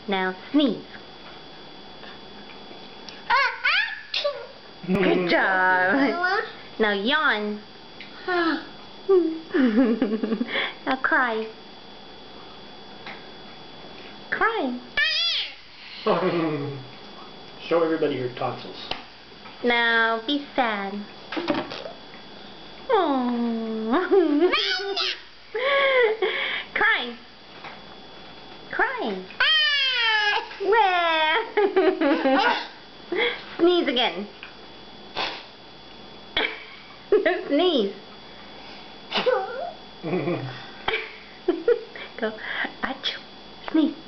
Now sneeze. Good job. Now yawn. Now cry. Cry. Show everybody your tonsils. Now be sad. Aww. Cry. Cry. Where? Sneeze again. Sneeze. Go. Achoo. Sneeze.